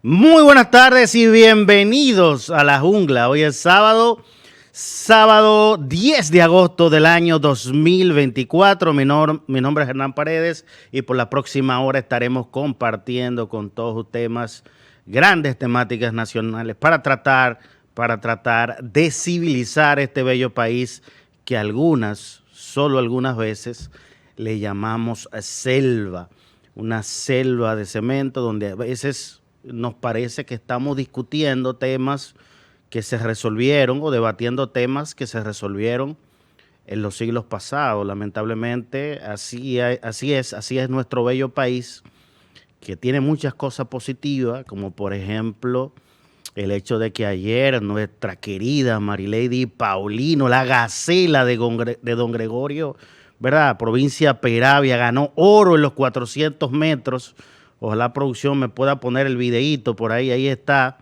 Muy buenas tardes y bienvenidos a La Jungla. Hoy es sábado 10 de agosto del año 2024. Mi nombre es Hernán Paredes y por la próxima hora estaremos compartiendo con todos ustedes temas, grandes temáticas nacionales para tratar de civilizar este bello país que solo algunas veces, le llamamos selva. Una selva de cemento donde a veces nos parece que estamos discutiendo temas que se resolvieron o debatiendo temas que se resolvieron en los siglos pasados. Lamentablemente, así es nuestro bello país, que tiene muchas cosas positivas, como por ejemplo el hecho de que ayer nuestra querida Marilady Paulino, la gacela de Don Gregorio, ¿verdad? Provincia Peravia, ganó oro en los 400 metros. Ojalá la producción me pueda poner el videíto por ahí está.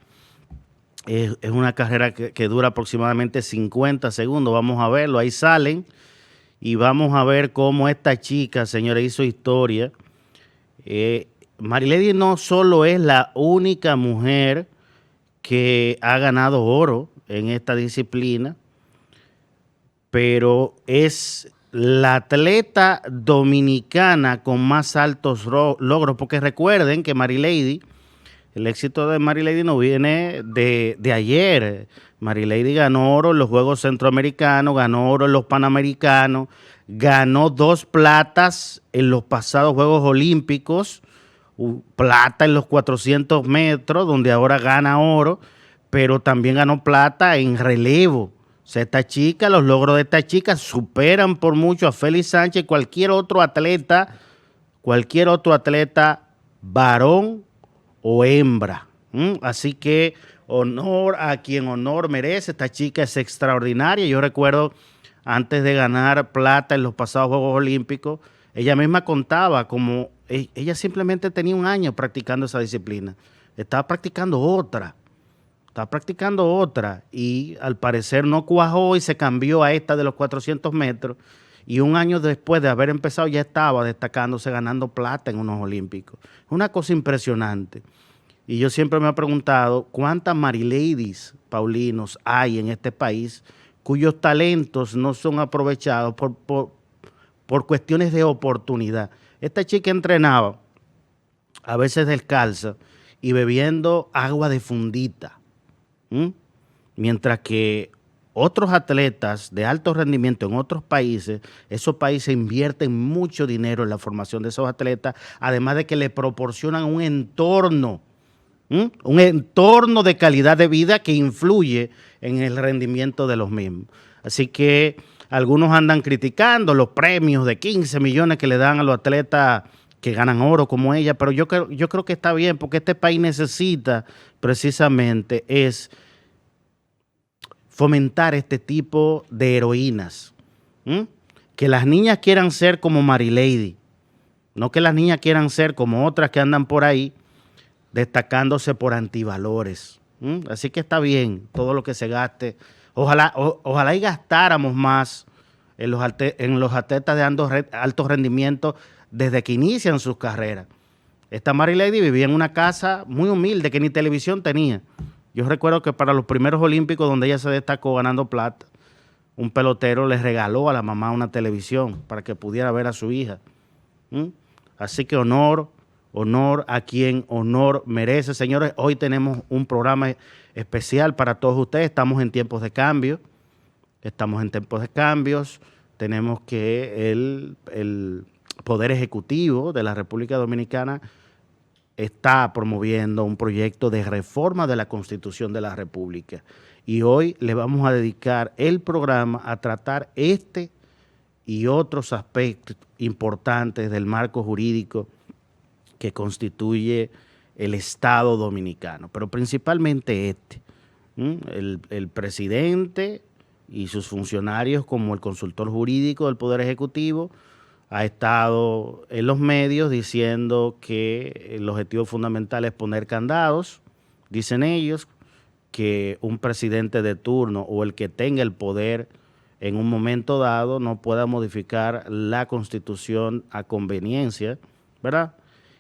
Es una carrera que dura aproximadamente 50 segundos. Vamos a verlo, ahí salen. Y vamos a ver cómo esta chica, señora, hizo historia. Marilady no solo es la única mujer que ha ganado oro en esta disciplina, pero es la atleta dominicana con más altos logros, porque recuerden que Marilady, el éxito de Marilady no viene de ayer. Marilady ganó oro en los Juegos Centroamericanos, ganó oro en los Panamericanos, ganó 2 platas en los pasados Juegos Olímpicos, plata en los 400 metros, donde ahora gana oro, pero también ganó plata en relevo. O sea, los logros de esta chica superan por mucho a Félix Sánchez, cualquier otro atleta varón o hembra. Así que honor a quien honor merece. Esta chica es extraordinaria. Yo recuerdo, antes de ganar plata en los pasados Juegos Olímpicos, ella misma contaba como ella simplemente tenía un año practicando esa disciplina. Estaba practicando otra y al parecer no cuajó y se cambió a esta de los 400 metros. Y un año después de haber empezado ya estaba destacándose, ganando plata en unos olímpicos. Una cosa impresionante. Y yo siempre me he preguntado cuántas Mariladies Paulinos hay en este país cuyos talentos no son aprovechados por cuestiones de oportunidad. Esta chica entrenaba, a veces descalza y bebiendo agua de fundita. Mientras que otros atletas de alto rendimiento en otros países, esos países invierten mucho dinero en la formación de esos atletas, además de que le proporcionan un entorno de calidad de vida que influye en el rendimiento de los mismos. Así que algunos andan criticando los premios de 15 millones que le dan a los atletas que ganan oro como ella, pero yo creo que está bien, porque este país necesita precisamente fomentar este tipo de heroínas. Que las niñas quieran ser como Marilady, no que las niñas quieran ser como otras que andan por ahí destacándose por antivalores. Así que está bien todo lo que se gaste. Ojalá y gastáramos más en los atletas de alto rendimiento desde que inician sus carreras. Esta Marilady vivía en una casa muy humilde que ni televisión tenía. Yo recuerdo que para los primeros olímpicos donde ella se destacó ganando plata, un pelotero le regaló a la mamá una televisión para que pudiera ver a su hija. Así que honor a quien honor merece. Señores, hoy tenemos un programa especial para todos ustedes. Estamos en tiempos de cambio. Tenemos que el Poder Ejecutivo de la República Dominicana está promoviendo un proyecto de reforma de la Constitución de la República. Y hoy le vamos a dedicar el programa a tratar este y otros aspectos importantes del marco jurídico que constituye el Estado dominicano, pero principalmente el presidente y sus funcionarios, como el consultor jurídico del Poder Ejecutivo, ha estado en los medios diciendo que el objetivo fundamental es poner candados. Dicen ellos que un presidente de turno o el que tenga el poder en un momento dado no pueda modificar la Constitución a conveniencia, ¿verdad?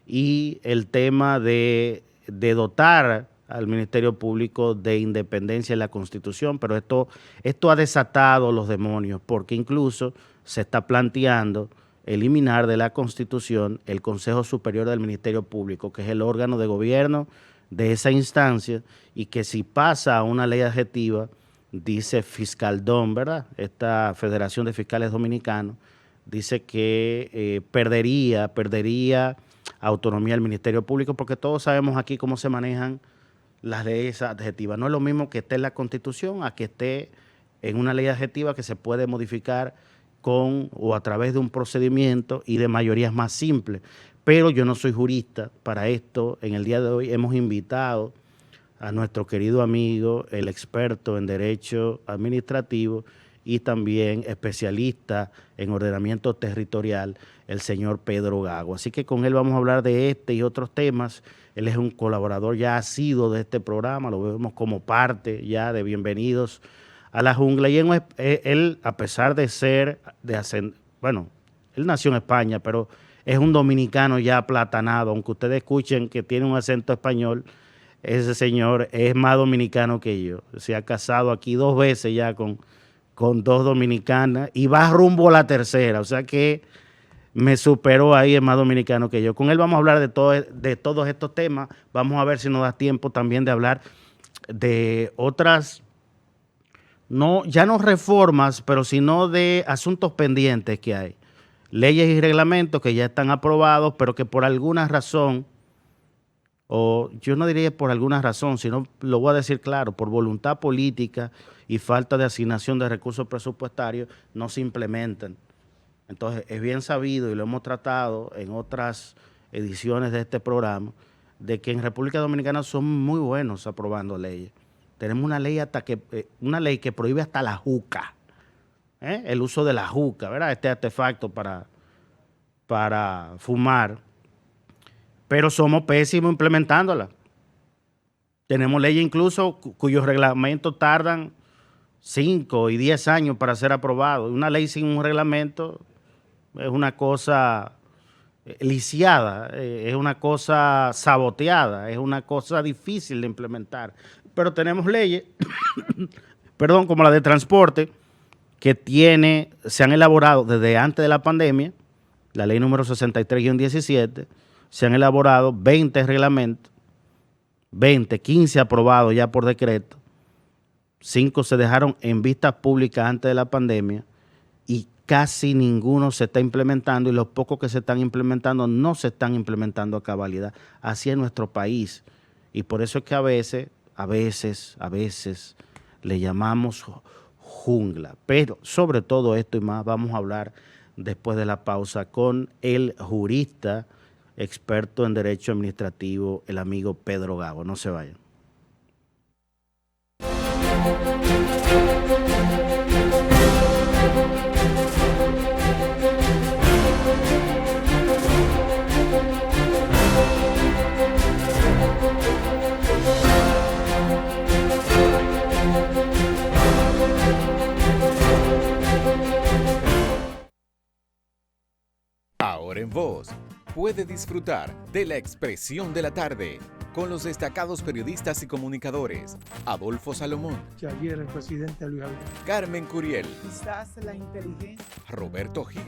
Y el tema de de dotar al Ministerio Público de independencia en la Constitución, pero esto ha desatado los demonios, porque incluso se está planteando eliminar de la Constitución el Consejo Superior del Ministerio Público, que es el órgano de gobierno de esa instancia, y que si pasa a una ley adjetiva, dice Fiscaldom, ¿verdad? Esta Federación de Fiscales Dominicanos, dice que perdería autonomía del Ministerio Público, porque todos sabemos aquí cómo se manejan las leyes adjetivas. No es lo mismo que esté en la Constitución a que esté en una ley adjetiva que se puede modificar con o a través de un procedimiento y de mayorías más simples. Pero yo no soy jurista para esto. En el día de hoy hemos invitado a nuestro querido amigo, el experto en Derecho Administrativo y también especialista en ordenamiento territorial, el señor Pedro Gago. Así que con él vamos a hablar de este y otros temas. Él es un colaborador ya asiduo de este programa, lo vemos como parte ya de Bienvenidos a la Jungla. Y él a pesar de ser, bueno, él nació en España, pero es un dominicano ya aplatanado, aunque ustedes escuchen que tiene un acento español. Ese señor es más dominicano que yo. Se ha casado aquí 2 veces ya con 2 dominicanas y va rumbo a la tercera. O sea que me superó ahí, es más dominicano que yo. Con él vamos a hablar de todos estos temas. Vamos a ver si nos da tiempo también de hablar de otras, ya no reformas, pero sino de asuntos pendientes que hay. Leyes y reglamentos que ya están aprobados, pero que por alguna razón, o yo no diría por alguna razón, sino lo voy a decir claro, por voluntad política y falta de asignación de recursos presupuestarios, no se implementan. Entonces, es bien sabido y lo hemos tratado en otras ediciones de este programa, de que en República Dominicana son muy buenos aprobando leyes. Tenemos una ley una ley que prohíbe hasta la juca, el uso de la juca, ¿verdad? Este artefacto para fumar, pero somos pésimos implementándola. Tenemos leyes incluso cuyos reglamentos tardan 5 y 10 años para ser aprobados. Una ley sin un reglamento es una cosa lisiada, es una cosa saboteada, es una cosa difícil de implementar. Pero tenemos leyes, perdón, como la de transporte, que se han elaborado desde antes de la pandemia, la ley número 63-17, se han elaborado 20 reglamentos, 15 aprobados ya por decreto, 5 se dejaron en vistas públicas antes de la pandemia y casi ninguno se está implementando, y los pocos que se están implementando no se están implementando a cabalidad. Así es nuestro país, y por eso es que a veces le llamamos jungla. Pero sobre todo esto y más vamos a hablar después de la pausa con el jurista experto en Derecho Administrativo, el amigo Pedro Gago. No se vayan. Ahora en Voz, puede disfrutar de La Expresión de la Tarde con los destacados periodistas y comunicadores Adolfo Salomón, Ayer el presidente Luis Abinader, Carmen Curiel, quizás la inteligencia, Roberto Gil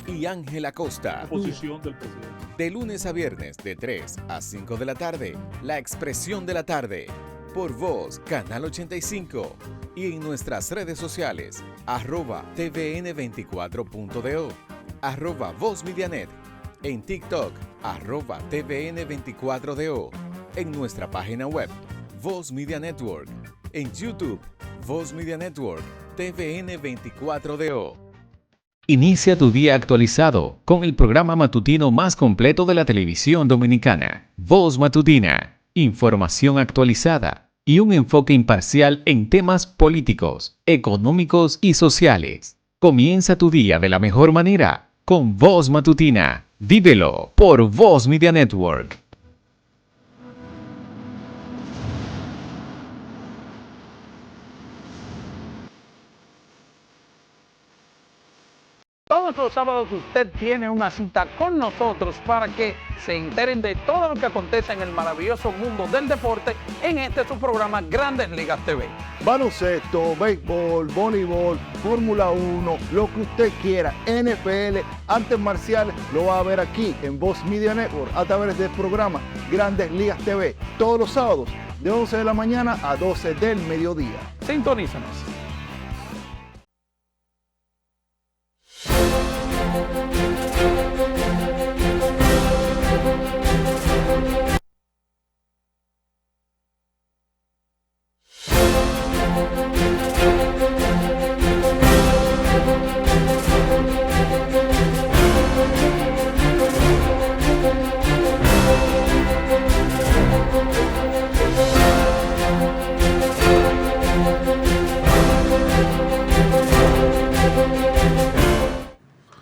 y Ángela Costa. posición del presidente. De lunes a viernes de 3 a 5 de la tarde, La Expresión de la Tarde, por Voz, Canal 85, y en nuestras redes sociales, @tvn24.do, @VozMediaNet, en TikTok, @tvn24do, en nuestra página web, Voz Media Network, en YouTube, Voz Media Network, TVN24DO. Inicia tu día actualizado con el programa matutino más completo de la televisión dominicana, Voz Matutina, información actualizada y un enfoque imparcial en temas políticos, económicos y sociales. Comienza tu día de la mejor manera con Voz Matutina. Vívelo por Voz Media Network. Todos los sábados usted tiene una cita con nosotros para que se enteren de todo lo que acontece en el maravilloso mundo del deporte en este su programa Grandes Ligas TV. Baloncesto, béisbol, voleibol, Fórmula 1, lo que usted quiera, NFL, artes marciales, lo va a ver aquí en Voz Media Network a través del programa Grandes Ligas TV, todos los sábados de 11 de la mañana a 12 del mediodía. Sintonízanos.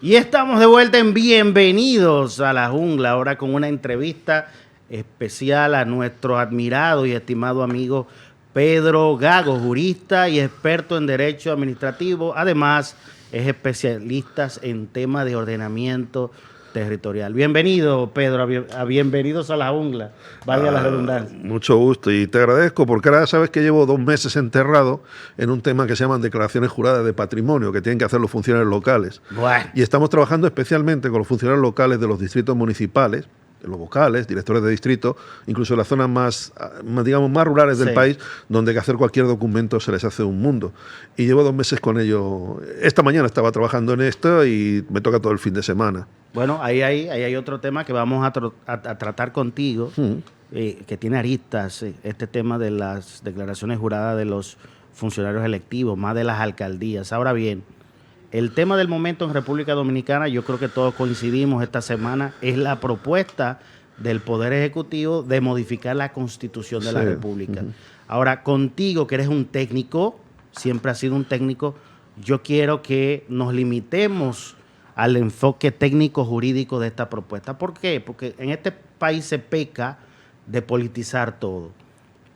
Y estamos de vuelta en Bienvenidos a la Jungla, ahora con una entrevista especial a nuestro admirado y estimado amigo Pedro Gago, jurista y experto en Derecho Administrativo. Además, es especialista en temas de ordenamiento territorial. Bienvenido, Pedro, a Bienvenidos a la Jungla. Valga la redundancia. Mucho gusto y te agradezco porque ahora sabes que llevo 2 meses enterrado en un tema que se llaman declaraciones juradas de patrimonio que tienen que hacer los funcionarios locales. Bueno. Y estamos trabajando especialmente con los funcionarios locales de los distritos municipales, los vocales, directores de distrito, incluso en las zonas más rurales del país, donde que hacer cualquier documento se les hace un mundo. Y llevo 2 meses con ello. Esta mañana estaba trabajando en esto y me toca todo el fin de semana. Bueno, ahí hay otro tema que vamos a tratar contigo, que tiene aristas, este tema de las declaraciones juradas de los funcionarios electivos, más de las alcaldías. Ahora bien, el tema del momento en República Dominicana, yo creo que todos coincidimos esta semana, es la propuesta del Poder Ejecutivo de modificar la Constitución de la República. Ahora, contigo, que eres un técnico, siempre has sido un técnico, yo quiero que nos limitemos al enfoque técnico-jurídico de esta propuesta. ¿Por qué? Porque en este país se peca de politizar todo.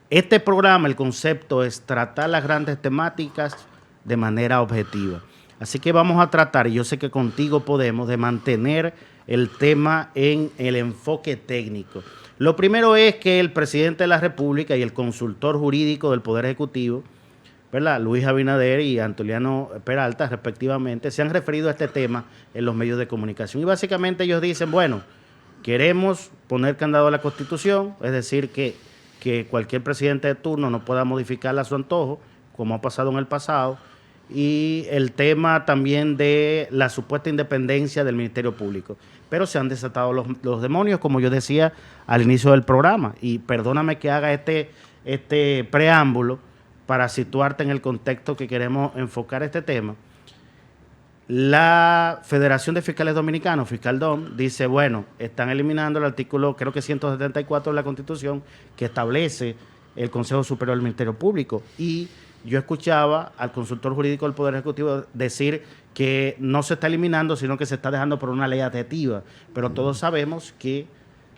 Este programa, el concepto es tratar las grandes temáticas de manera objetiva. Así que vamos a tratar, y yo sé que contigo podemos, de mantener el tema en el enfoque técnico. Lo primero es que el presidente de la República y el consultor jurídico del Poder Ejecutivo, ¿verdad?, Luis Abinader y Antoliano Peralta, respectivamente, se han referido a este tema en los medios de comunicación. Y básicamente ellos dicen, bueno, queremos poner candado a la Constitución, es decir, que cualquier presidente de turno no pueda modificarla a su antojo, como ha pasado en el pasado, y el tema también de la supuesta independencia del Ministerio Público. Pero se han desatado los demonios, como yo decía al inicio del programa. Y perdóname que haga este preámbulo para situarte en el contexto que queremos enfocar este tema. La Federación de Fiscales Dominicanos, Fiscaldom, dice, bueno, están eliminando el artículo, creo que 174 de la Constitución, que establece el Consejo Superior del Ministerio Público. Y yo escuchaba al consultor jurídico del Poder Ejecutivo decir que no se está eliminando, sino que se está dejando por una ley adjetiva. Pero todos sabemos que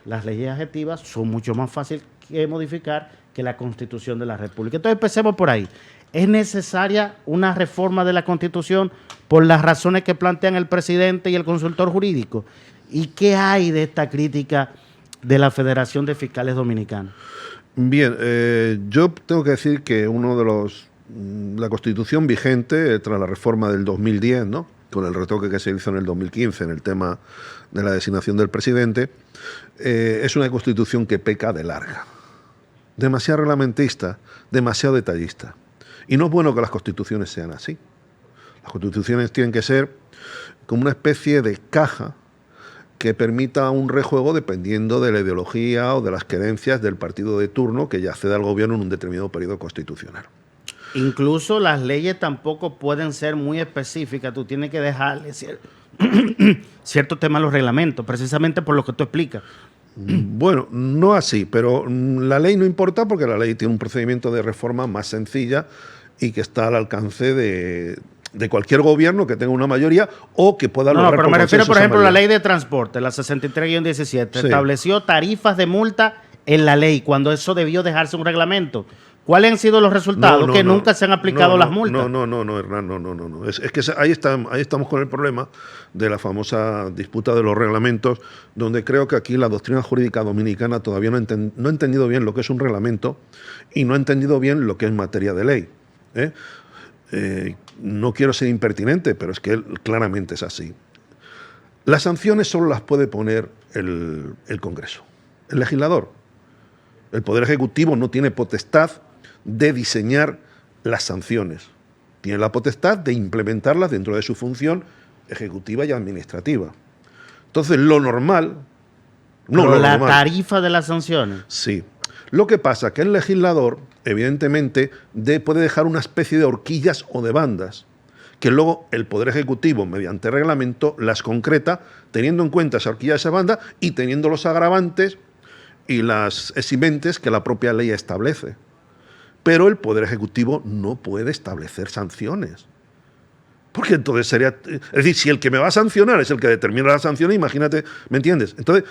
las leyes adjetivas son mucho más fáciles que modificar que la Constitución de la República. Entonces empecemos por ahí. ¿Es necesaria una reforma de la Constitución por las razones que plantean el presidente y el consultor jurídico? ¿Y qué hay de esta crítica de la Federación de Fiscales Dominicanos? Bien, yo tengo que decir que la Constitución vigente tras la reforma del 2010, ¿no?, con el retoque que se hizo en el 2015 en el tema de la designación del presidente, es una Constitución que peca de larga, demasiado reglamentista, demasiado detallista. Y no es bueno que las constituciones sean así. Las constituciones tienen que ser como una especie de caja que permita un rejuego dependiendo de la ideología o de las creencias del partido de turno que ya acceda al gobierno en un determinado periodo constitucional. Incluso las leyes tampoco pueden ser muy específicas. Tú tienes que dejarle cierto tema a los reglamentos, precisamente por lo que tú explicas. Bueno, no así, pero la ley no importa porque la ley tiene un procedimiento de reforma más sencilla y que está al alcance de cualquier gobierno que tenga una mayoría o que pueda lograr. No, pero me refiero, por ejemplo, a la ley de transporte, la 63-17, sí, estableció tarifas de multa en la ley, cuando eso debió dejarse un reglamento. ¿Cuáles han sido los resultados? Que nunca se han aplicado las multas. No, Hernán, no. Es que ahí estamos con el problema de la famosa disputa de los reglamentos, donde creo que aquí la doctrina jurídica dominicana todavía no ha entendido bien lo que es un reglamento y no ha entendido bien lo que es materia de ley. No quiero ser impertinente, pero es que claramente es así. Las sanciones solo las puede poner el Congreso, el legislador. El Poder Ejecutivo no tiene potestad de diseñar las sanciones. Tiene la potestad de implementarlas dentro de su función ejecutiva y administrativa. Entonces, lo normal... Tarifa de las sanciones. Sí. Lo que pasa es que el legislador, evidentemente, puede dejar una especie de horquillas o de bandas, que luego el Poder Ejecutivo, mediante reglamento, las concreta, teniendo en cuenta esa horquilla, esa banda, y teniendo los agravantes y las eximentes que la propia ley establece. Pero el Poder Ejecutivo no puede establecer sanciones. Porque entonces sería... Es decir, si el que me va a sancionar es el que determina las sanciones, imagínate, ¿me entiendes? Entonces,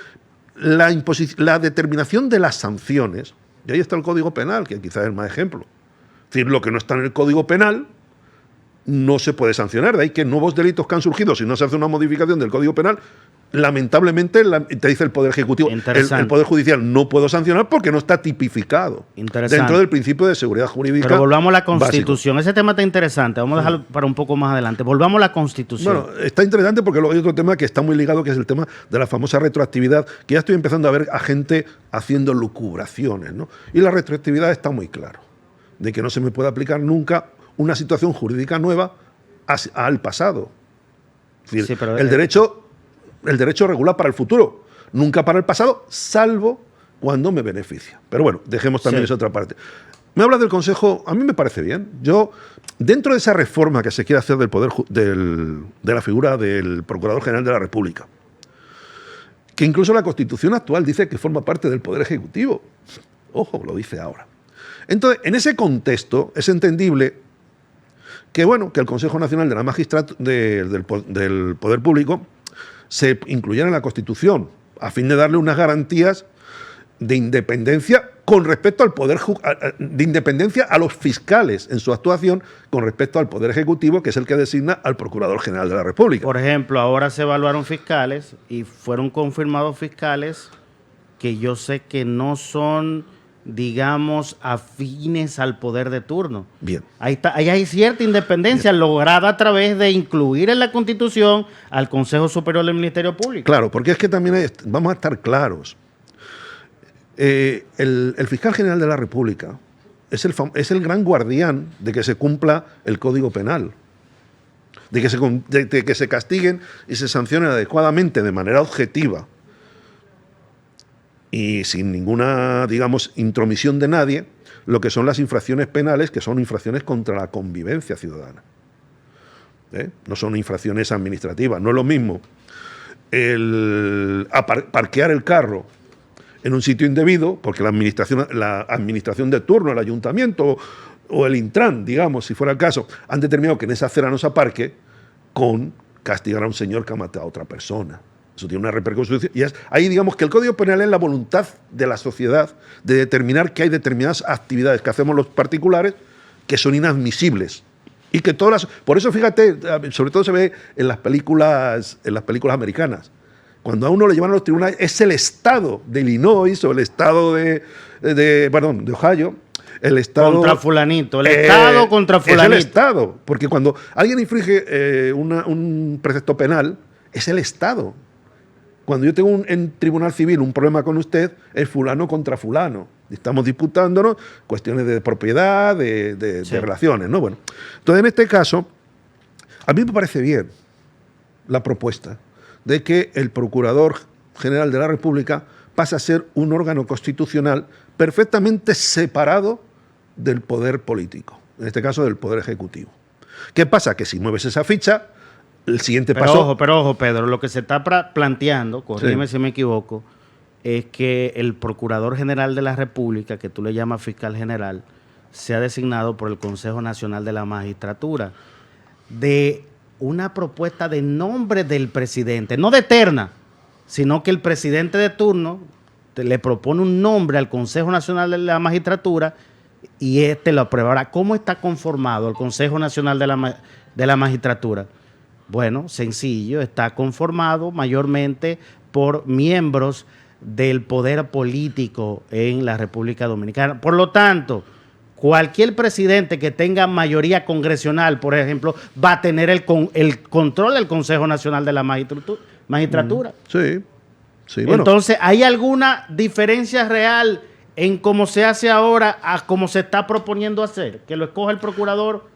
la determinación de las sanciones, y ahí está el Código Penal, que quizás es el más ejemplo. Es decir, lo que no está en el Código Penal no se puede sancionar. De ahí que nuevos delitos que han surgido, si no se hace una modificación del Código Penal, lamentablemente te dice el Poder Ejecutivo, el Poder Judicial no puedo sancionar porque no está tipificado dentro del principio de seguridad jurídica. Pero volvamos a la Constitución. Básico. Ese tema está interesante. Vamos a dejarlo para un poco más adelante. Volvamos a la Constitución. Bueno, está interesante porque luego hay otro tema que está muy ligado, que es el tema de la famosa retroactividad, que ya estoy empezando a ver a gente haciendo lucubraciones, ¿no? Y la retroactividad está muy claro, de que no se me puede aplicar nunca una situación jurídica nueva al pasado. Es decir, sí, el derecho regula para el futuro, nunca para el pasado, salvo cuando me beneficia. Pero bueno, dejemos también esa otra parte. Me habla del Consejo, a mí me parece bien. Yo, dentro de esa reforma que se quiere hacer de la figura del Procurador General de la República, que incluso la Constitución actual dice que forma parte del Poder Ejecutivo. Ojo, lo dice ahora. Entonces, en ese contexto, es entendible que, bueno, que el Consejo Nacional de la del Poder Público se incluyera en la Constitución a fin de darle unas garantías de independencia con respecto al poder, de independencia a los fiscales en su actuación con respecto al Poder Ejecutivo, que es el que designa al Procurador General de la República. Por ejemplo, ahora se evaluaron fiscales y fueron confirmados fiscales que yo sé que no son, digamos, afines al poder de turno. Bien. Ahí hay cierta independencia lograda a través de incluir en la Constitución al Consejo Superior del Ministerio Público. Claro, porque es que también vamos a estar claros. El fiscal general de la República es el gran guardián de que se cumpla el Código Penal, de que se castiguen y se sancionen adecuadamente, de manera objetiva y sin ninguna, digamos, intromisión de nadie, lo que son las infracciones penales, que son infracciones contra la convivencia ciudadana. No son infracciones administrativas. No es lo mismo parquear el carro en un sitio indebido, porque la administración de turno, el ayuntamiento o el Intran, digamos, si fuera el caso, han determinado que en esa acera no se aparque, con castigar a un señor que ha matado a otra persona. Eso tiene una repercusión. Y ahí digamos que el Código Penal es la voluntad de la sociedad de determinar que hay determinadas actividades que hacemos los particulares que son inadmisibles. Y que todas por eso, fíjate, sobre todo se ve en las películas americanas. Cuando a uno le llevan a los tribunales, es el estado de Illinois o el estado de Ohio, el estado... Contra fulanito, el estado contra fulanito. Es el estado, porque cuando alguien infringe un precepto penal, es el estado. Cuando yo tengo en tribunal civil un problema con usted, es fulano contra fulano. Estamos disputándonos cuestiones de propiedad, de relaciones, ¿no? Bueno, entonces en este caso, a mí me parece bien la propuesta de que el Procurador General de la República pase a ser un órgano constitucional perfectamente separado del poder político, en este caso del Poder Ejecutivo. ¿Qué pasa? Que si mueves esa ficha, el siguiente paso... Pero ojo, Pedro, lo que se está planteando, corrígeme si me equivoco, es que el Procurador General de la República, que tú le llamas fiscal general, sea designado por el Consejo Nacional de la Magistratura, de una propuesta de nombre del presidente, no de terna, sino que el presidente de turno le propone un nombre al Consejo Nacional de la Magistratura y lo aprueba. Ahora, ¿cómo está conformado el Consejo Nacional de la Magistratura? Bueno, sencillo, está conformado mayormente por miembros del poder político en la República Dominicana. Por lo tanto, cualquier presidente que tenga mayoría congresional, por ejemplo, va a tener el control del Consejo Nacional de la Magistratura. Sí, sí. Bueno. Entonces, ¿hay alguna diferencia real en cómo se hace ahora a cómo se está proponiendo hacer? Que lo escoja el procurador,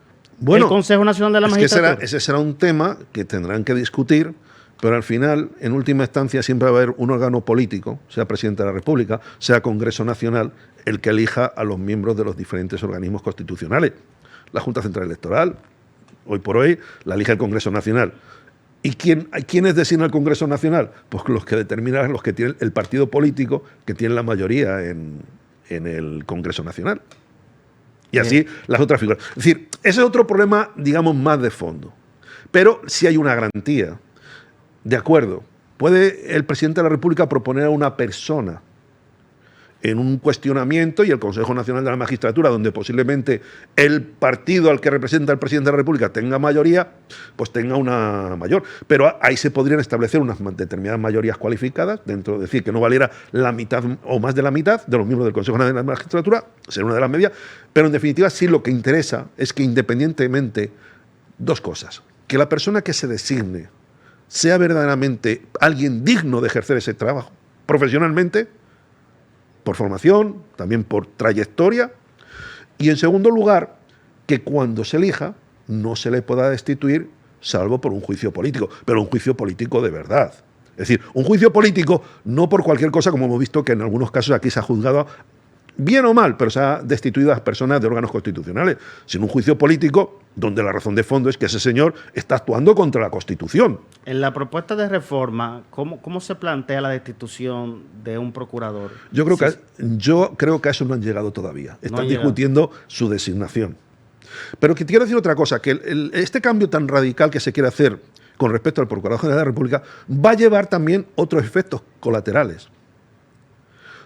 el Consejo Nacional de la Magistratura. Ese será un tema que tendrán que discutir, pero al final, en última instancia, siempre va a haber un órgano político, sea Presidente de la República, sea Congreso Nacional, el que elija a los miembros de los diferentes organismos constitucionales. La Junta Central Electoral, hoy por hoy, la elige el Congreso Nacional. ¿Y quiénes designan el Congreso Nacional? Pues los que determinan, los que tienen el partido político que tiene la mayoría en el Congreso Nacional. Y así las otras figuras. Es decir, ese es otro problema, digamos, más de fondo. Pero sí hay una garantía. De acuerdo, puede el presidente de la República proponer a una persona en un cuestionamiento y el Consejo Nacional de la Magistratura, donde posiblemente el partido al que representa el presidente de la República tenga mayoría, pues tenga una mayor. Pero ahí se podrían establecer unas determinadas mayorías cualificadas, dentro, es decir, que no valiera la mitad o más de la mitad de los miembros del Consejo Nacional de la Magistratura, ser una de las medias. Pero en definitiva sí lo que interesa es que independientemente, dos cosas: que la persona que se designe sea verdaderamente alguien digno de ejercer ese trabajo profesionalmente, por formación, también por trayectoria, y en segundo lugar, que cuando se elija no se le pueda destituir salvo por un juicio político, pero un juicio político de verdad. Es decir, un juicio político no por cualquier cosa, como hemos visto que en algunos casos aquí se ha juzgado bien o mal, pero se ha destituido a las personas de órganos constitucionales, sino un juicio político donde la razón de fondo es que ese señor está actuando contra la Constitución. En la propuesta de reforma, ¿cómo se plantea la destitución de un procurador? Yo creo que a eso no han llegado todavía. Están discutiendo su designación. Pero que quiero decir otra cosa, que este cambio tan radical que se quiere hacer con respecto al Procurador General de la República va a llevar también otros efectos colaterales.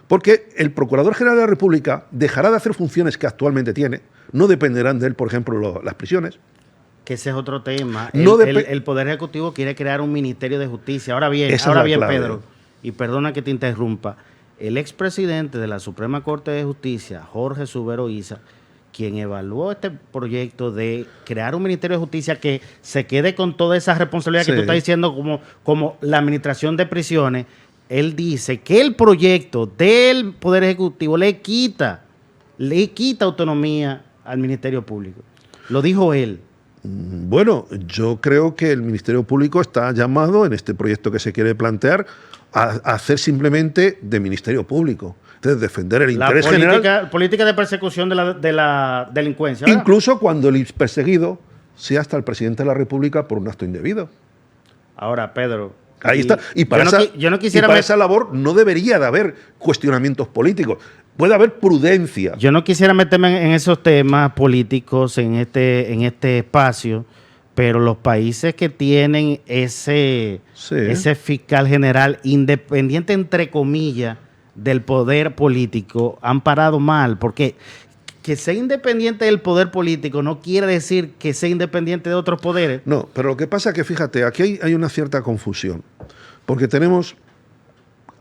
Porque el Procurador General de la República dejará de hacer funciones que actualmente tiene, no dependerán de él, por ejemplo, las prisiones. Que ese es otro tema. No el Poder Ejecutivo quiere crear un Ministerio de Justicia. Ahora bien, Pedro, y perdona que te interrumpa, el expresidente de la Suprema Corte de Justicia, Jorge Subero Isa, quien evaluó este proyecto de crear un Ministerio de Justicia que se quede con toda esa responsabilidad que tú estás diciendo como la administración de prisiones, él dice que el proyecto del Poder Ejecutivo le quita autonomía al Ministerio Público. Lo dijo él. Bueno, yo creo que el Ministerio Público está llamado, en este proyecto que se quiere plantear, a hacer simplemente de Ministerio Público. Entonces, defender el interés general. Política de persecución de la delincuencia, ¿verdad? Incluso cuando el perseguido sea hasta el presidente de la República por un acto indebido. Ahora, Pedro, ahí está. Y para esa labor no debería de haber cuestionamientos políticos. Puede haber prudencia. Yo no quisiera meterme en esos temas políticos en este espacio, pero los países que tienen ese fiscal general independiente, entre comillas, del poder político, han parado mal, porque que sea independiente del poder político no quiere decir que sea independiente de otros poderes. No, pero lo que pasa es que, fíjate, aquí hay una cierta confusión, porque tenemos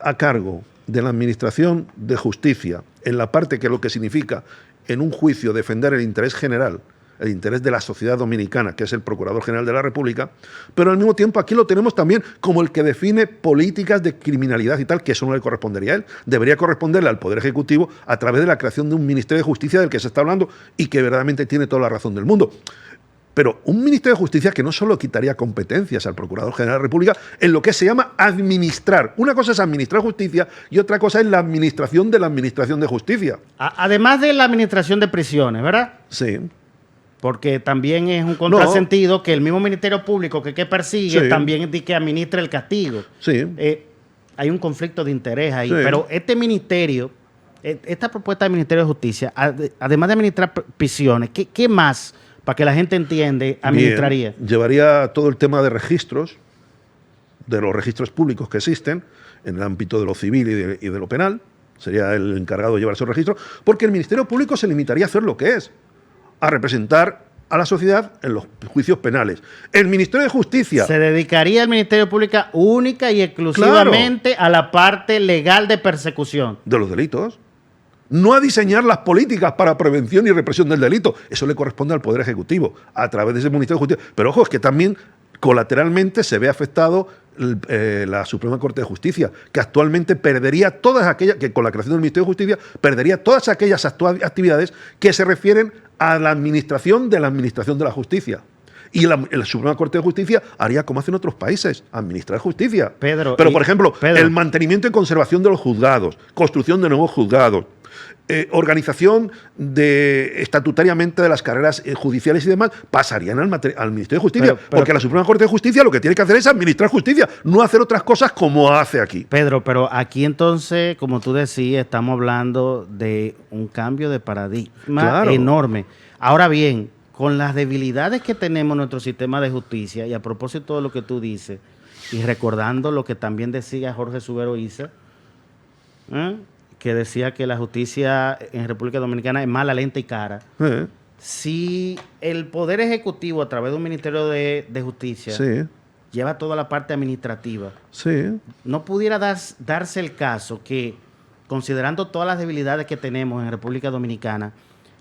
a cargo de la Administración de Justicia, en la parte que lo que significa en un juicio defender el interés general, el interés de la sociedad dominicana, que es el Procurador General de la República, pero al mismo tiempo aquí lo tenemos también como el que define políticas de criminalidad y tal, que eso no le correspondería a él, debería corresponderle al Poder Ejecutivo a través de la creación de un Ministerio de Justicia del que se está hablando y que verdaderamente tiene toda la razón del mundo. Pero un Ministerio de Justicia que no solo quitaría competencias al Procurador General de la República en lo que se llama administrar. Una cosa es administrar justicia y otra cosa es la administración de la Administración de Justicia. Además de la administración de prisiones, ¿verdad? Sí. Porque también es un contrasentido que el mismo Ministerio Público que persigue también que administra el castigo. Sí. Hay un conflicto de interés ahí. Sí. Pero este ministerio, esta propuesta del Ministerio de Justicia, además de administrar prisiones, ¿qué más, para que la gente entiende, administraría? Bien. Llevaría todo el tema de registros, de los registros públicos que existen en el ámbito de lo civil y de lo penal. sería el encargado de llevar esos registros, porque el Ministerio Público se limitaría a hacer lo que es, a representar a la sociedad en los juicios penales. El Ministerio de Justicia... Se dedicaría el Ministerio Público única y exclusivamente a la parte legal de persecución. De los delitos. No a diseñar las políticas para prevención y represión del delito. Eso le corresponde al Poder Ejecutivo, a través de ese Ministerio de Justicia. Pero ojo, es que también colateralmente se ve afectado la Suprema Corte de Justicia, que actualmente perdería todas aquellas, que con la creación del Ministerio de Justicia, perdería todas aquellas actividades que se refieren a la administración de la justicia. Y la Suprema Corte de Justicia haría como hacen otros países, administrar justicia. Pero, por ejemplo, el mantenimiento y conservación de los juzgados, construcción de nuevos juzgados, organización estatutariamente de las carreras judiciales y demás, pasarían al Ministerio de Justicia. Porque la Suprema Corte de Justicia lo que tiene que hacer es administrar justicia, no hacer otras cosas como hace aquí. Pedro, pero aquí entonces, como tú decías, estamos hablando de un cambio de paradigma enorme. Ahora bien, con las debilidades que tenemos en nuestro sistema de justicia, y a propósito de lo que tú dices, y recordando lo que también decía Jorge Subero Isa, que decía que la justicia en República Dominicana es mala, lenta y cara. Si el Poder Ejecutivo, a través de un Ministerio de Justicia, lleva toda la parte administrativa, no pudiera darse el caso que, considerando todas las debilidades que tenemos en República Dominicana,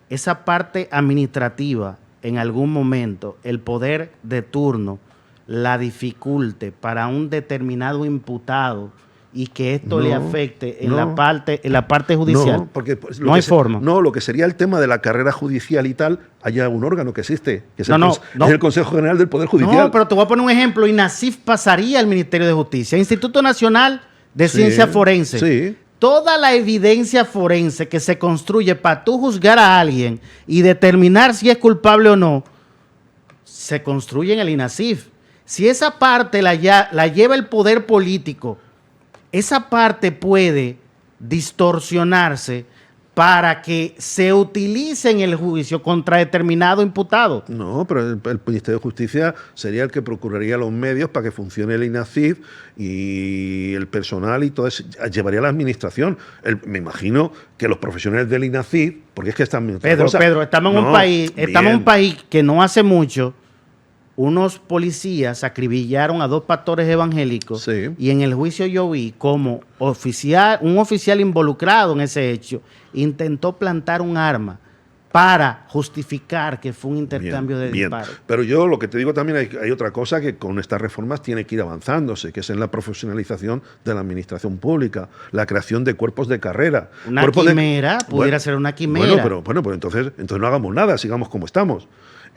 esa parte administrativa, en algún momento, el poder de turno la dificulte para un determinado imputado y que esto le afecte en la parte judicial. No, porque no hay forma. No, lo que sería el tema de la carrera judicial y tal, hay un órgano que existe, que es el Consejo General del Poder Judicial. No, pero te voy a poner un ejemplo. INASIF pasaría al Ministerio de Justicia, Instituto Nacional de Ciencia Forense. Sí. Toda la evidencia forense que se construye para tú juzgar a alguien y determinar si es culpable o no, se construye en el INASIF. Si esa parte la lleva el poder político, esa parte puede distorsionarse para que se utilice en el juicio contra determinado imputado. No, pero el Ministerio de Justicia sería el que procuraría los medios para que funcione el INASIF y el personal y todo eso, llevaría la administración. Me imagino que los profesionales del INASIF, porque es que están... Pedro, estamos en un país que no hace mucho unos policías acribillaron a 2 pastores evangélicos y en el juicio yo vi como un oficial involucrado en ese hecho intentó plantar un arma para justificar que fue un intercambio de disparos. Pero yo lo que te digo también, hay otra cosa que con estas reformas tiene que ir avanzándose, que es en la profesionalización de la administración pública, la creación de cuerpos de carrera. Pudiera ser una quimera. Bueno, pues entonces no hagamos nada, sigamos como estamos.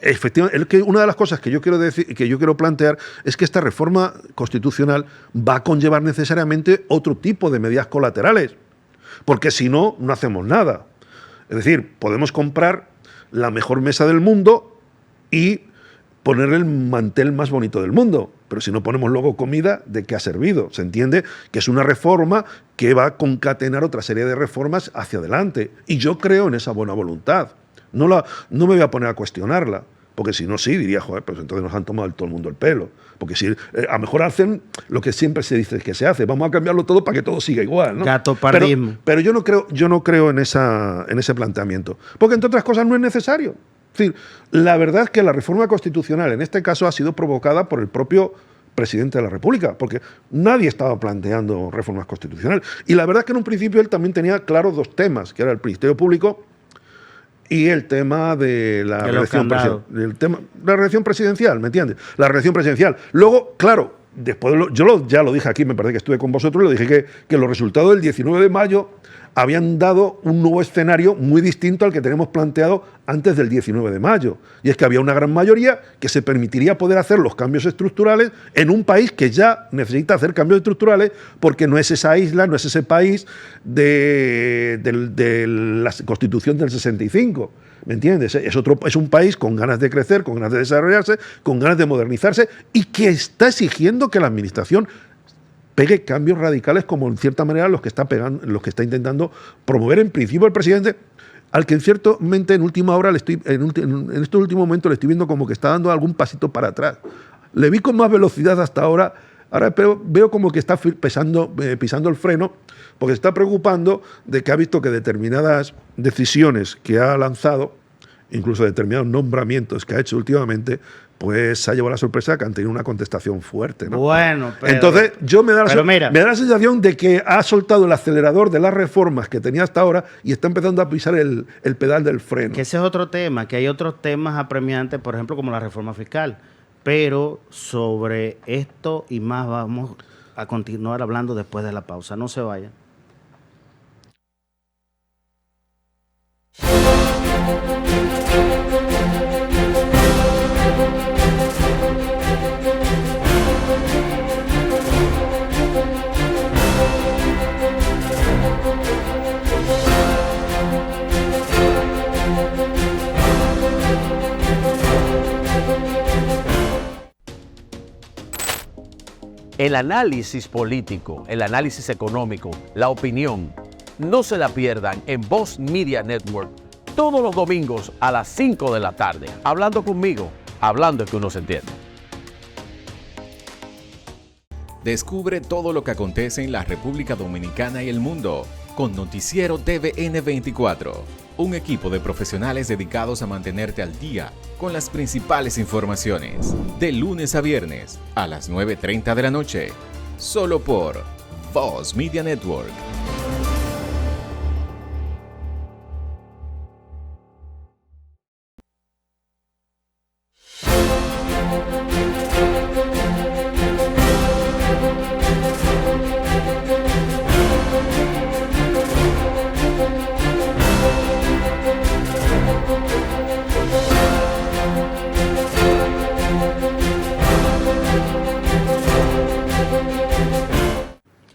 Efectivamente, una de las cosas que yo quiero decir, que yo quiero plantear, es que esta reforma constitucional va a conllevar necesariamente otro tipo de medidas colaterales, porque si no, no hacemos nada. Es decir, podemos comprar la mejor mesa del mundo y ponerle el mantel más bonito del mundo, pero si no ponemos luego comida, ¿de qué ha servido? Se entiende que es una reforma que va a concatenar otra serie de reformas hacia adelante, y yo creo en esa buena voluntad. No me voy a poner a cuestionarla, porque si no, diría, joder, pues entonces nos han tomado todo el mundo el pelo. Porque si a lo mejor hacen lo que siempre se dice que se hace, vamos a cambiarlo todo para que todo siga igual, ¿no? Gatopardismo. Pero yo no creo en ese planteamiento, porque entre otras cosas no es necesario. Es decir, la verdad es que la reforma constitucional en este caso ha sido provocada por el propio presidente de la República, porque nadie estaba planteando reformas constitucionales. Y la verdad es que en un principio él también tenía claros 2 temas, que era el Ministerio Público y el tema de la reelección presidencial, ¿me entiendes? La reelección presidencial. Luego, claro, después ya lo dije aquí, me parece que estuve con vosotros, lo dije que los resultados del 19 de mayo habían dado un nuevo escenario muy distinto al que tenemos planteado antes del 19 de mayo. Y es que había una gran mayoría que se permitiría poder hacer los cambios estructurales en un país que ya necesita hacer cambios estructurales, porque no es esa isla, no es ese país de la Constitución del 65. ¿Me entiendes? Es un país con ganas de crecer, con ganas de desarrollarse, con ganas de modernizarse, y que está exigiendo que la administración pegue cambios radicales, como en cierta manera los que está intentando promover en principio el presidente, al que ciertamente en última hora en estos últimos momentos le estoy viendo como que está dando algún pasito para atrás. Le vi con más velocidad hasta ahora Ahora veo como que está pisando el freno, porque se está preocupando de que ha visto que determinadas decisiones que ha lanzado, incluso determinados nombramientos que ha hecho últimamente, pues se ha llevado la sorpresa que han tenido una contestación fuerte, ¿no? Bueno, pero, entonces me da la sensación de que ha soltado el acelerador de las reformas que tenía hasta ahora y está empezando a pisar el pedal del freno. Que ese es otro tema, que hay otros temas apremiantes, por ejemplo, como la reforma fiscal. Pero sobre esto y más vamos a continuar hablando después de la pausa. No se vayan. El análisis político, el análisis económico, la opinión, no se la pierdan en Voz Media Network todos los domingos a las 5 de la tarde. Hablando conmigo, hablando que uno se entiende. Descubre todo lo que acontece en la República Dominicana y el mundo con Noticiero TVN 24, un equipo de profesionales dedicados a mantenerte al día con las principales informaciones, de lunes a viernes a las 9:30 de la noche, solo por Voz Media Network.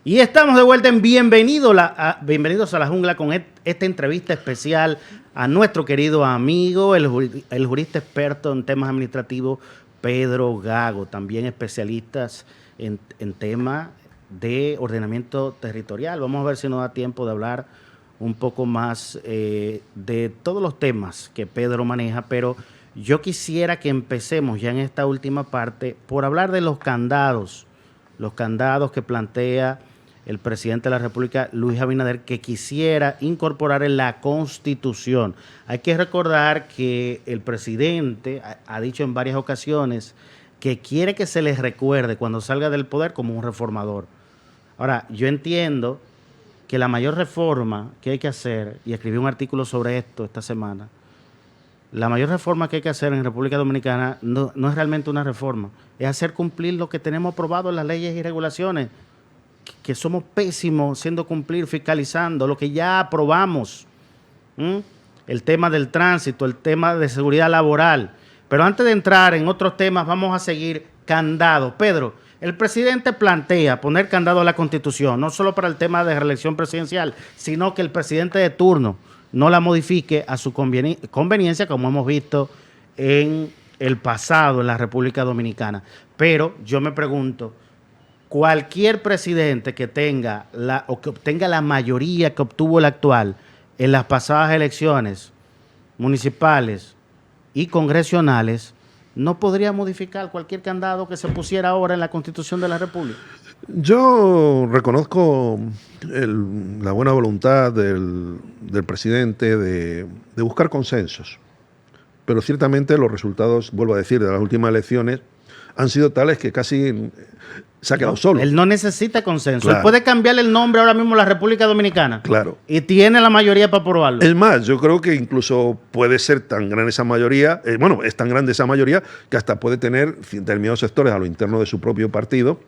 Y estamos de vuelta en Bienvenidos a la Jungla con esta entrevista especial a nuestro querido amigo, el jurista experto en temas administrativos, Pedro Gago, también especialistas en temas de ordenamiento territorial. Vamos a ver si nos da tiempo de hablar un poco más de todos los temas que Pedro maneja, pero yo quisiera que empecemos ya en esta última parte por hablar de los candados que plantea el presidente de la República, Luis Abinader, que quisiera incorporar en la Constitución. Hay que recordar que el presidente ha dicho en varias ocasiones que quiere que se les recuerde cuando salga del poder como un reformador. Ahora, yo entiendo que la mayor reforma que hay que hacer, y escribí un artículo sobre esto esta semana, la mayor reforma que hay que hacer en República Dominicana no es realmente una reforma, es hacer cumplir lo que tenemos aprobado en las leyes y regulaciones, que somos pésimos haciendo cumplir, fiscalizando lo que ya aprobamos. El tema del tránsito, el tema de seguridad laboral. Pero antes de entrar en otros temas, vamos a seguir candados. Pedro, el presidente plantea poner candado a la Constitución, no solo para el tema de reelección presidencial, sino que el presidente de turno no la modifique a su conveniencia, como hemos visto en el pasado en la República Dominicana. Pero yo me pregunto, cualquier presidente que tenga o que obtenga la mayoría que obtuvo el actual en las pasadas elecciones municipales y congresionales, ¿no podría modificar cualquier candado que se pusiera ahora en la Constitución de la República? Yo reconozco la buena voluntad del presidente de buscar consensos, pero ciertamente los resultados, vuelvo a decir, de las últimas elecciones han sido tales que casi se ha quedado solo. Él no necesita consenso. Claro. Él puede cambiarle el nombre ahora mismo a la República Dominicana. Claro. Y tiene la mayoría para aprobarlo. Es más, yo creo que incluso puede ser tan grande esa mayoría, es tan grande esa mayoría que hasta puede tener determinados sectores a lo interno de su propio partido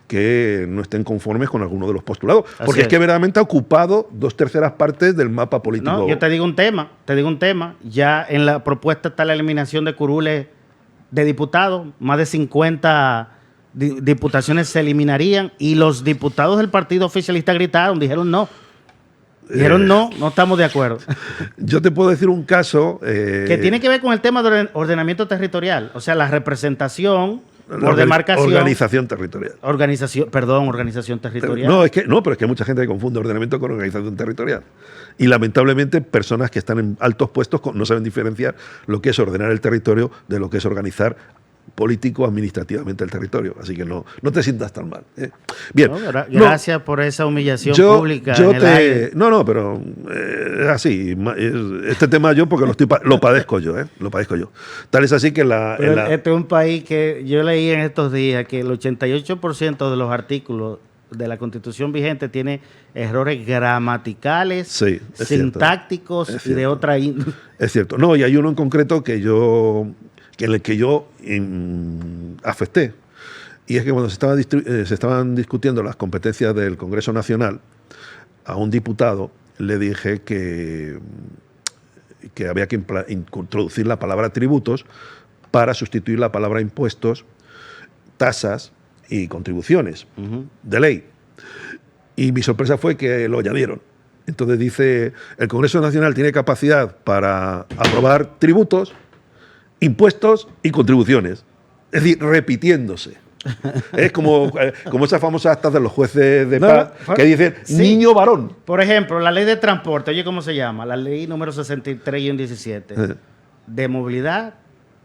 que no estén conformes con alguno de los postulados. Porque es que verdaderamente ha ocupado 2/3 partes del mapa político. No, yo te digo un tema. Ya en la propuesta está la eliminación de curules de diputados. Más de 50 diputaciones se eliminarían y los diputados del partido oficialista gritaron, dijeron no. No estamos de acuerdo. Yo te puedo decir un caso que tiene que ver con el tema de ordenamiento territorial, o sea, la representación por demarcación. Organización territorial. Organización territorial. Pero es que mucha gente confunde ordenamiento con organización territorial. Y lamentablemente personas que están en altos puestos no saben diferenciar lo que es ordenar el territorio de lo que es organizar político administrativamente el territorio. Así que no te sientas tan mal. Bien. No, gracias por esa humillación pública. En el aire. No, pero es así. Este tema yo, porque lo padezco yo. Lo padezco yo. Tal es así que este es un país que yo leí en estos días que el 88% de los artículos de la Constitución vigente tiene errores gramaticales, sí, sintácticos y de otra índole. Es cierto. No, y hay uno en concreto en el que yo afecté. Y es que cuando se estaban discutiendo las competencias del Congreso Nacional, a un diputado le dije que había que introducir la palabra tributos para sustituir la palabra impuestos, tasas y contribuciones de ley. Y mi sorpresa fue que lo añadieron. Entonces dice, el Congreso Nacional tiene capacidad para aprobar tributos, impuestos y contribuciones. Es decir, repitiéndose. Es como esas famosas actas de los jueces de paz que dicen niño varón. Por ejemplo, la ley de transporte, oye, ¿cómo se llama? La ley número 63/17 de movilidad,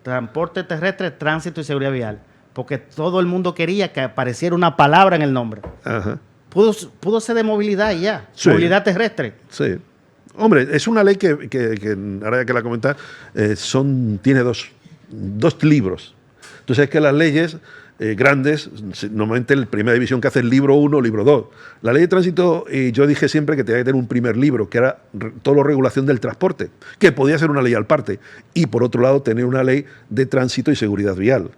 transporte terrestre, tránsito y seguridad vial. Porque todo el mundo quería que apareciera una palabra en el nombre. Ajá. Pudo ser de movilidad y ya. Sí. Movilidad terrestre. Sí. Hombre, es una ley que ahora que la comentas, tiene dos libros. Entonces es que las leyes grandes, normalmente la primera división que hace es libro 1, libro 2. La ley de tránsito, yo dije siempre que tenía que tener un primer libro, que era todo lo regulación del transporte, que podía ser una ley aparte. Y por otro lado, tener una ley de tránsito y seguridad vial.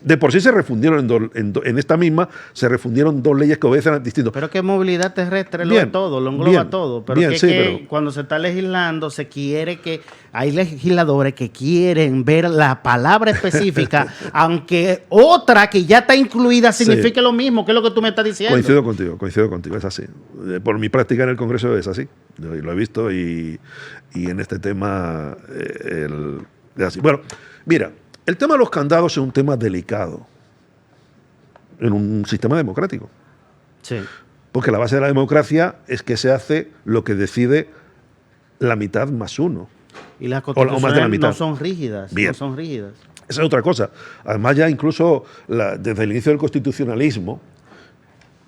De por sí se refundieron en esta misma, se refundieron dos leyes que obedecen a distintos. Pero que movilidad terrestre lo es todo, lo engloba todo. Pero pero cuando se está legislando, se quiere que hay legisladores que quieren ver la palabra específica, aunque otra que ya está incluida signifique lo mismo, que es lo que tú me estás diciendo. Coincido contigo, es así. Por mi práctica en el Congreso es así. Yo lo he visto y en este tema es así. Bueno, mira. El tema de los candados es un tema delicado en un sistema democrático. Sí. Porque la base de la democracia es que se hace lo que decide la mitad más uno. Y las constituciones no son rígidas. Bien. No son rígidas. Esa es otra cosa. Además, ya incluso desde el inicio del constitucionalismo,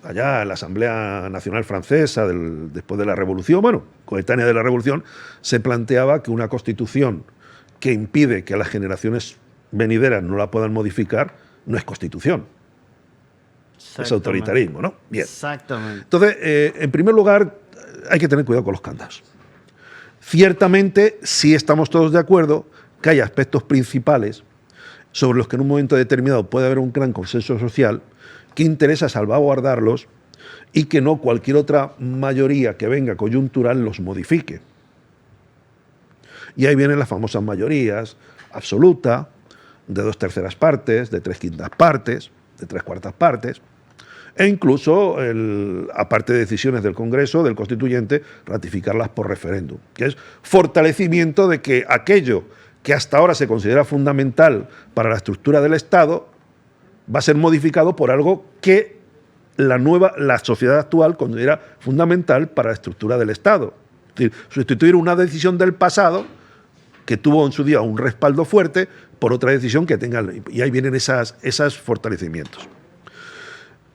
allá en la Asamblea Nacional Francesa, después de la Revolución, coetánea de la Revolución, se planteaba que una constitución que impide que las generaciones venideras no la puedan modificar, no es constitución. Es autoritarismo, ¿no? Bien. Exactamente. Entonces, en primer lugar, hay que tener cuidado con los candados. Ciertamente, sí estamos todos de acuerdo que hay aspectos principales sobre los que en un momento determinado puede haber un gran consenso social que interesa salvaguardarlos y que no cualquier otra mayoría que venga coyuntural los modifique. Y ahí vienen las famosas mayorías absoluta, de 2/3 partes, de 3/5 partes, de 3/4 partes, e incluso, aparte de decisiones del Congreso, del Constituyente, ratificarlas por referéndum, que es fortalecimiento de que aquello que hasta ahora se considera fundamental para la estructura del Estado va a ser modificado por algo que la sociedad actual considera fundamental para la estructura del Estado. Es decir, sustituir una decisión del pasado que tuvo en su día un respaldo fuerte por otra decisión que tenga, y ahí vienen esos fortalecimientos.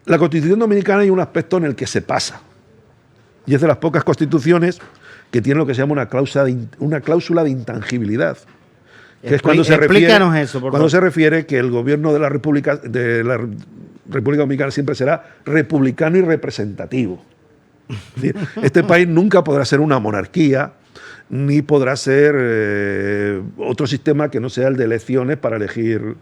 La Constitución Dominicana hay un aspecto en el que se pasa, y es de las pocas constituciones que tiene lo que se llama una cláusula de intangibilidad, que es cuando se refiere que el gobierno de la República Dominicana siempre será republicano y representativo. Es decir, este país nunca podrá ser una monarquía, ni podrá ser otro sistema que no sea el de elecciones para elegir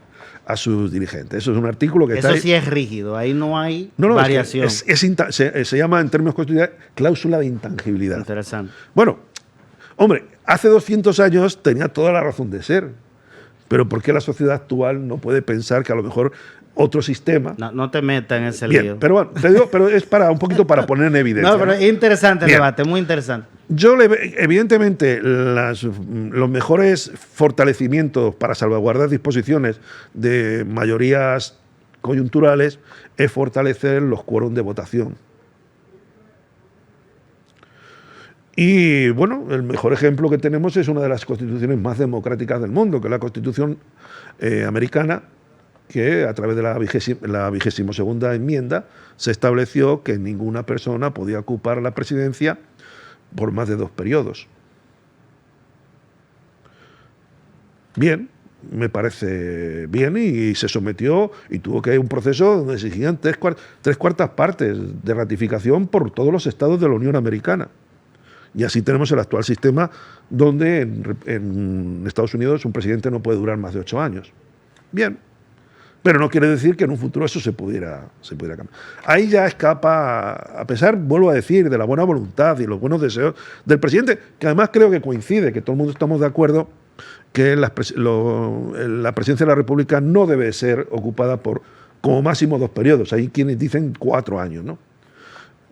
a sus dirigentes. Eso es un artículo que está ahí. Eso sí es rígido, ahí no hay variación. Se llama en términos constitucionales cláusula de intangibilidad. Interesante. Bueno, hombre, hace 200 años tenía toda la razón de ser, pero ¿por qué la sociedad actual no puede pensar que a lo mejor otro sistema? No te metas en ese lío. Bien, pero bueno, te digo, pero es un poquito para poner en evidencia. No, pero es interesante el debate, muy interesante. Evidentemente, los mejores fortalecimientos para salvaguardar disposiciones de mayorías coyunturales es fortalecer los quórum de votación. Y bueno, el mejor ejemplo que tenemos es una de las constituciones más democráticas del mundo, que es la Constitución americana, que a través de la 22ª enmienda se estableció que ninguna persona podía ocupar la presidencia por más de 2 periodos. Bien, me parece bien, y se sometió y tuvo que ir a un proceso donde se exigían 3/4 partes de ratificación por todos los estados de la Unión Americana. Y así tenemos el actual sistema donde en Estados Unidos un presidente no puede durar más de 8 años. Bien, pero no quiere decir que en un futuro eso se pudiera cambiar. Ahí ya escapa, a pesar, vuelvo a decir, de la buena voluntad y los buenos deseos del presidente, que además creo que coincide, que todo el mundo estamos de acuerdo que la presidencia de la República no debe ser ocupada por como máximo 2 periodos. Hay quienes dicen 4 años, ¿no?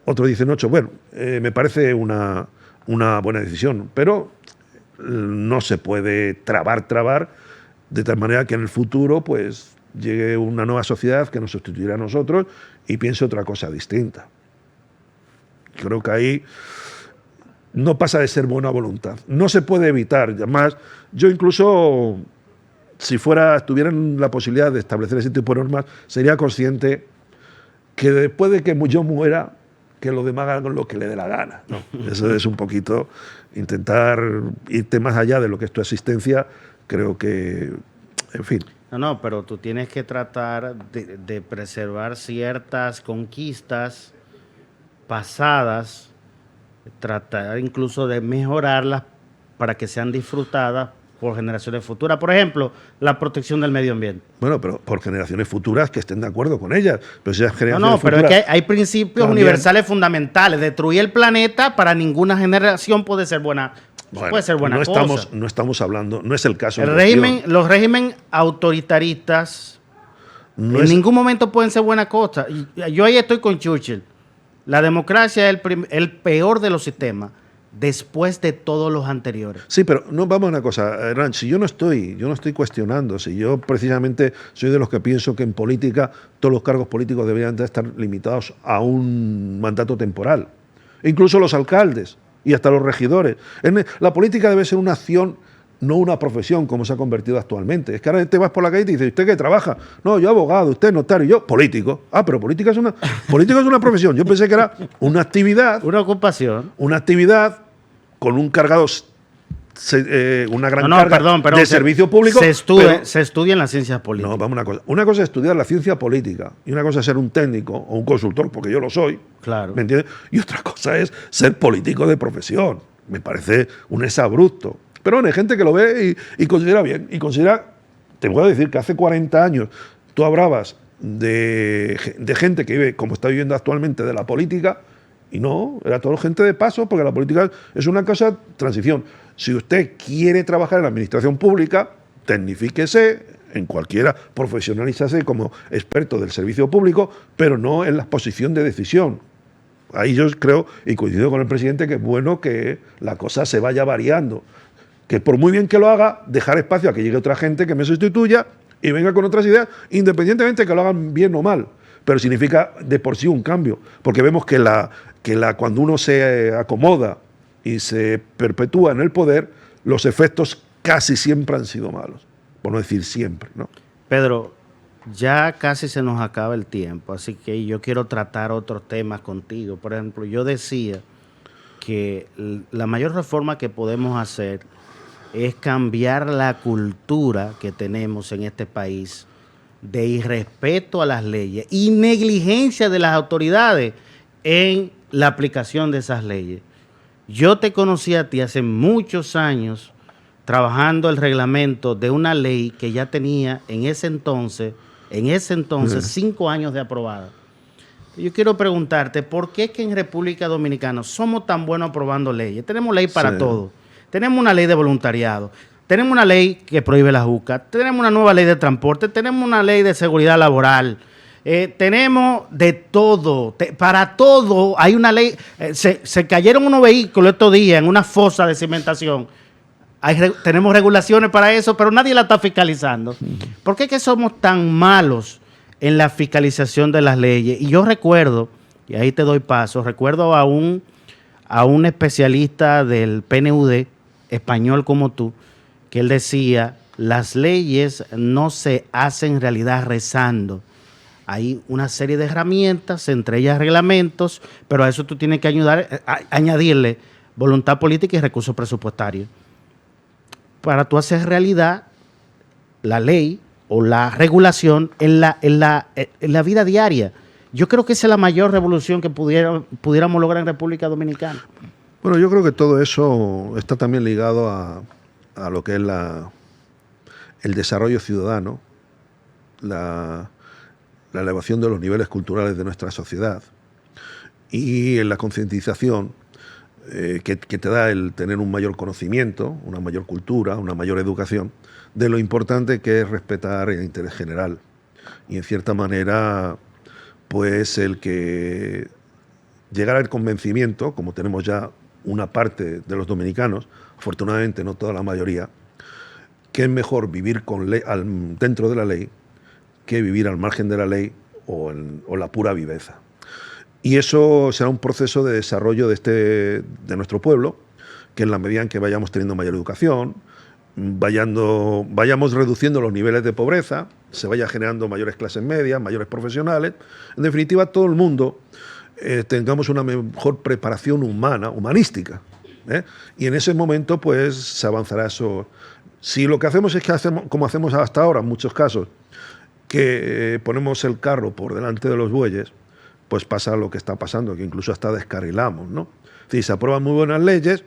Otros dicen 8. Bueno, me parece una buena decisión, pero no se puede trabar de tal manera que en el futuro pues llegue una nueva sociedad que nos sustituirá a nosotros y piense otra cosa distinta. Creo que ahí no pasa de ser buena voluntad. No se puede evitar. Además, yo incluso, si tuviera la posibilidad de establecer ese tipo de normas, sería consciente que después de que yo muera, que los demás hagan lo que le dé la gana, ¿no? Eso es un poquito intentar irte más allá de lo que es tu existencia. Creo que, en fin. No, pero tú tienes que tratar de preservar ciertas conquistas pasadas, tratar incluso de mejorarlas para que sean disfrutadas por generaciones futuras. Por ejemplo, la protección del medio ambiente. Bueno, pero por generaciones futuras que estén de acuerdo con ellas. Pero si pero es que hay principios universales fundamentales. Destruir el planeta para ninguna generación puede ser buena. Bueno, puede ser buena cosa. No estamos hablando, no es el caso. Los regímenes autoritaristas en ningún momento pueden ser buena cosa. Yo ahí estoy con Churchill. La democracia es el peor de los sistemas después de todos los anteriores. Sí, pero no, vamos a una cosa, Hernán, si yo no estoy cuestionando, si yo precisamente soy de los que pienso que en política todos los cargos políticos deberían de estar limitados a un mandato temporal, incluso los alcaldes y hasta los regidores. La política debe ser una acción, no una profesión como se ha convertido actualmente. Es que ahora te vas por la calle y te dices, ¿usted qué trabaja? No, yo abogado, usted notario, yo político. Ah, pero política es una profesión. Yo pensé que era una actividad. Una ocupación. Una actividad con un cargado, una gran carga de servicio público. Se estudia en las ciencias políticas. No, vamos a una cosa. Una cosa es estudiar la ciencia política y una cosa es ser un técnico o un consultor, porque yo lo soy. Claro. ¿Me entiendes? Y otra cosa es ser político de profesión. Me parece un exabrupto. Pero bueno, hay gente que lo ve y considera bien. Y considera, te puedo decir que hace 40 años tú hablabas de gente que vive como está viviendo actualmente de la política y no, era toda gente de paso, porque la política es una cosa transición. Si usted quiere trabajar en la administración pública, tecnifíquese en cualquiera, profesionalízase como experto del servicio público, pero no en la posición de decisión. Ahí yo creo, y coincido con el presidente, que es bueno que la cosa se vaya variando. Que por muy bien que lo haga, dejar espacio a que llegue otra gente que me sustituya y venga con otras ideas, independientemente de que lo hagan bien o mal. Pero significa de por sí un cambio, porque vemos que cuando uno se acomoda y se perpetúa en el poder, los efectos casi siempre han sido malos, por no decir siempre, ¿no? Pedro, ya casi se nos acaba el tiempo, así que yo quiero tratar otros temas contigo. Por ejemplo, yo decía que la mayor reforma que podemos hacer es cambiar la cultura que tenemos en este país de irrespeto a las leyes y negligencia de las autoridades en la aplicación de esas leyes. Yo te conocí a ti hace muchos años trabajando el reglamento de una ley que ya tenía en ese entonces 5 años de aprobada. Yo quiero preguntarte, ¿por qué es que en República Dominicana somos tan buenos aprobando leyes? Tenemos ley para todo. Tenemos una ley de voluntariado, tenemos una ley que prohíbe la juca, tenemos una nueva ley de transporte, tenemos una ley de seguridad laboral, tenemos de todo, para todo hay una ley. Se cayeron unos vehículos estos días en una fosa de cimentación. Tenemos regulaciones para eso, pero nadie la está fiscalizando. ¿Por qué es que somos tan malos en la fiscalización de las leyes? Y yo recuerdo, y ahí te doy paso, recuerdo a un especialista del PNUD, español como tú, que él decía las leyes no se hacen realidad rezando. Hay una serie de herramientas, entre ellas reglamentos, pero a eso tú tienes que añadirle voluntad política y recursos presupuestarios. Para tú hacer realidad la ley o la regulación en la vida diaria. Yo creo que esa es la mayor revolución que pudiéramos lograr en República Dominicana. Bueno, yo creo que todo eso está también ligado a lo que es el desarrollo ciudadano, la elevación de los niveles culturales de nuestra sociedad y en la concientización que te da el tener un mayor conocimiento, una mayor cultura, una mayor educación, de lo importante que es respetar el interés general. Y en cierta manera, pues el que llegar al convencimiento, como tenemos ya una parte de los dominicanos, afortunadamente no toda la mayoría, que es mejor vivir dentro de la ley que vivir al margen de la ley o la pura viveza. Y eso será un proceso de desarrollo de nuestro pueblo, que en la medida en que vayamos teniendo mayor educación, vayamos reduciendo los niveles de pobreza, se vaya generando mayores clases medias, mayores profesionales, en definitiva todo el mundo tengamos una mejor preparación humanística. Y en ese momento pues se avanzará eso. Si lo que hacemos es como hacemos hasta ahora en muchos casos, que ponemos el carro por delante de los bueyes, pues pasa lo que está pasando, que incluso hasta descarrilamos, ¿no? Es decir, se aprueban muy buenas leyes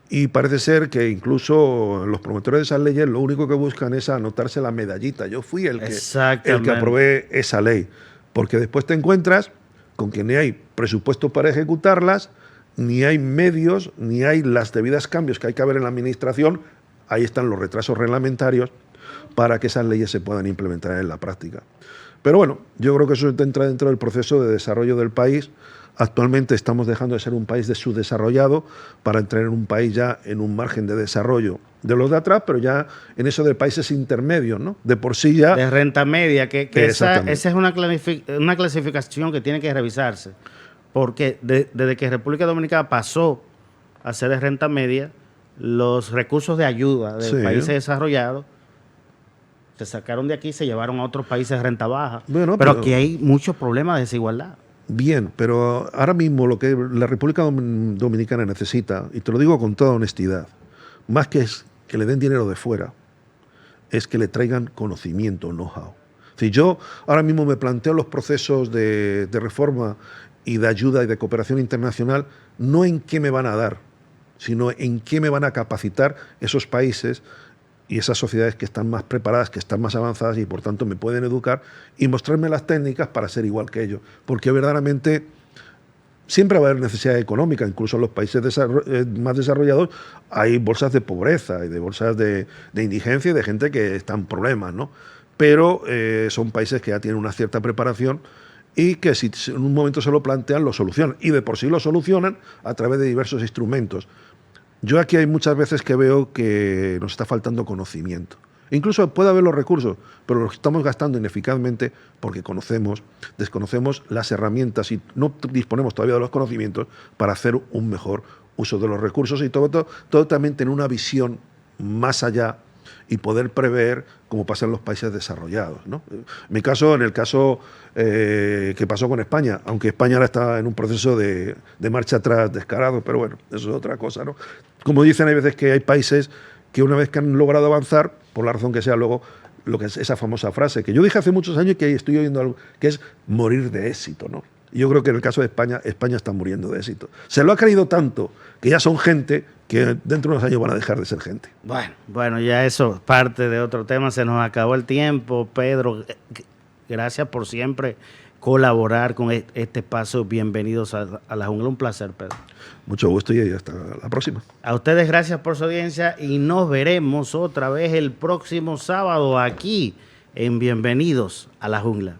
y parece ser que incluso los promotores de esas leyes lo único que buscan es anotarse la medallita. Yo fui el que aprobé esa ley, porque después te encuentras con que ni hay presupuesto para ejecutarlas, ni hay medios, ni hay las debidas cambios que hay que haber en la administración. Ahí están los retrasos reglamentarios para que esas leyes se puedan implementar en la práctica. Pero bueno, yo creo que eso entra dentro del proceso de desarrollo del país. Actualmente estamos dejando de ser un país de subdesarrollado para entrar en un país ya en un margen de desarrollo de los de atrás, pero ya en eso de países intermedios, ¿no? De por sí ya... De renta media, que esa es una clasificación que tiene que revisarse. Porque desde que República Dominicana pasó a ser de renta media, los recursos de ayuda de países desarrollados se sacaron de aquí y se llevaron a otros países de renta baja. Bueno, pero aquí hay muchos problemas de desigualdad. Bien, pero ahora mismo lo que la República Dominicana necesita, y te lo digo con toda honestidad, más que le den dinero de fuera, es que le traigan conocimiento, know-how. Si yo ahora mismo me planteo los procesos de reforma y de ayuda y de cooperación internacional, no en qué me van a dar, sino en qué me van a capacitar esos países y esas sociedades que están más preparadas, que están más avanzadas y por tanto me pueden educar y mostrarme las técnicas para ser igual que ellos. Porque verdaderamente siempre va a haber necesidad económica, incluso en los países más desarrollados hay bolsas de pobreza y de bolsas de indigencia y de gente que está en problemas, ¿no? Pero son países que ya tienen una cierta preparación y que si en un momento se lo plantean, lo solucionan. Y de por sí lo solucionan a través de diversos instrumentos. Yo aquí hay muchas veces que veo que nos está faltando conocimiento. Incluso puede haber los recursos, pero los estamos gastando ineficazmente porque desconocemos las herramientas y no disponemos todavía de los conocimientos para hacer un mejor uso de los recursos y todo también tener una visión más allá y poder prever como pasa en los países desarrollados, ¿no? En el caso que pasó con España, aunque España ahora está en un proceso de marcha atrás descarado, pero bueno, eso es otra cosa, ¿no? Como dicen, hay veces que hay países que una vez que han logrado avanzar, por la razón que sea, luego lo que es esa famosa frase que yo dije hace muchos años y que estoy oyendo algo, que es morir de éxito, ¿no? Y yo creo que en el caso de España, España está muriendo de éxito. Se lo ha creído tanto que ya son gente que dentro de unos años van a dejar de ser gente. Bueno, ya eso parte de otro tema. Se nos acabó el tiempo, Pedro. Gracias por siempre colaborar con este espacio. Bienvenidos a La Jungla. Un placer, Pedro. Mucho gusto y hasta la próxima. A ustedes gracias por su audiencia y nos veremos otra vez el próximo sábado aquí en Bienvenidos a La Jungla.